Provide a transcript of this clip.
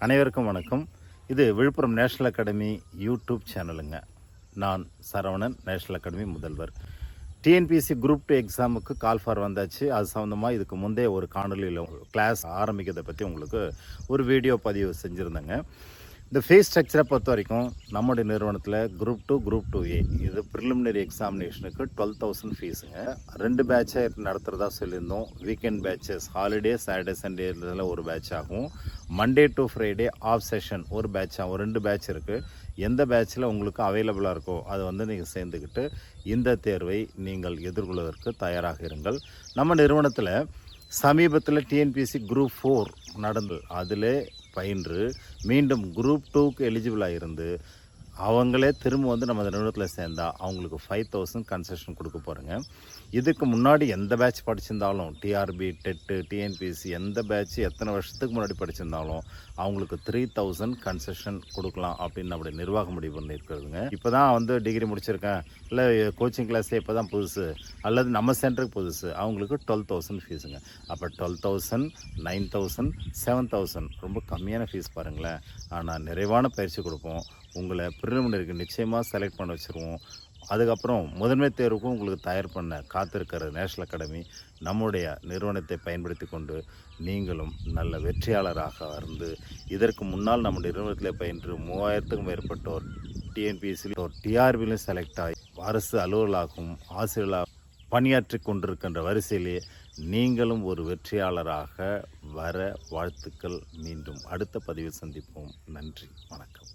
அனைவருக்கும் வணக்கம். இது விழுப்புரம் நேஷனல் அகாடமி யூடியூப் சேனலுங்க. நான் சரவணன், நேஷனல் அகாடமி முதல்வர். டிஎன்பிஎஸ்சி குரூப் 2 எக்ஸாமுக்கு கால் ஃபார் வந்தாச்சு. அது சம்மந்தமாக இதுக்கு முந்தைய ஒரு காணொலியில் கிளாஸ் ஆரம்பிக்கிறதை பற்றி உங்களுக்கு ஒரு வீடியோ பதிவு செஞ்சுருந்தேங்க. இந்த ஃபீஸ் ஸ்ட்ரக்சரை பொறுத்த வரைக்கும் நம்முடைய நிறுவனத்தில் குரூப் 2 குரூப் 2A இது ப்ரிலிமினரி எக்ஸாமினேஷனுக்கு 12,000 ஃபீஸுங்க. 2 பேட்சை நடத்துகிறதா சொல்லியிருந்தோம். Weekend batches, holiday, Saturday, Sunday இதில் ஒரு பேட்ச் ஆகும். Monday to Friday off session ஒரு பேட்ச் ஆகும். 2 பேட்ச் இருக்குது. எந்த பேட்சில் உங்களுக்கு அவைலபிளாக இருக்கோ அதை நீங்கள் சேர்ந்துக்கிட்டு இந்த தேர்வை நீங்கள் எதிர்கொள்வதற்கு தயாராக இருங்கள். நம்ம நிறுவனத்தில் சமீபத்தில் டிஎன்பிஎஸ்சி குரூப் 4 நடந்து அதில் பயின்று மீண்டும் குரூப் 2க்கு எலிஜிபிளாக இருந்து அவங்களே திரும்ப நம்ம நிறுவனத்தில் சேர்ந்தால் அவங்களுக்கு 5,000 கன்செஷன் கொடுக்க போகிறேங்க. இதுக்கு முன்னாடி எந்த பேட்ச் படிச்சிருந்தாலும் டிஆர்பி, டெட்டு, டிஎன்பிஎஸ்சி எந்த பேட்ச் எத்தனை வருஷத்துக்கு முன்னாடி படிச்சிருந்தாலும் அவங்களுக்கு 3,000 கன்செஷன் கொடுக்கலாம் அப்படின்னு நம்முடைய நிர்வாகம் முடிவு பண்ணியிருக்கிறதுங்க. இப்போ தான் டிகிரி முடிச்சிருக்கேன், இல்லை கோச்சிங் கிளாஸே இப்போ தான் புதுசு, அல்லது நம்ம சென்டருக்கு புதுசு, அவங்களுக்கு 12,000 ஃபீஸுங்க. அப்போ 12,000, 9,000, 7,000 ரொம்ப கம்மியான ஃபீஸ் பாருங்களேன். ஆனால் நிறைவான பயிற்சி கொடுப்போம். உங்களை ப்ரிலிமினரிக்கு நிச்சயமாக செலக்ட் பண்ண வச்சுருவோம். அதுக்கப்புறம் முதன்மை தேர்வுக்கும் உங்களுக்கு தயார் பண்ண காத்திருக்கிற நேஷனல் அகாடமி நம்முடைய நிறுவனத்தை பயன்படுத்தி கொண்டு நீங்களும் நல்ல வெற்றியாளராக இருந்து இதற்கு முன்னால் நம்முடைய நிறுவனத்தில் பயின்று 3,000க்கும் மேற்பட்டோர் டிஎன்பிஎஸ்சியில் டிஆர்பியிலும் செலக்ட் ஆகி அரசு அலுவலராகவும் ஆசிரியர்களாக பணியாற்றி கொண்டிருக்கின்ற வரிசையிலே நீங்களும் ஒரு வெற்றியாளராக வர வாழ்த்துக்கள். மீண்டும் அடுத்த பதிவில் சந்திப்போம். நன்றி, வணக்கம்.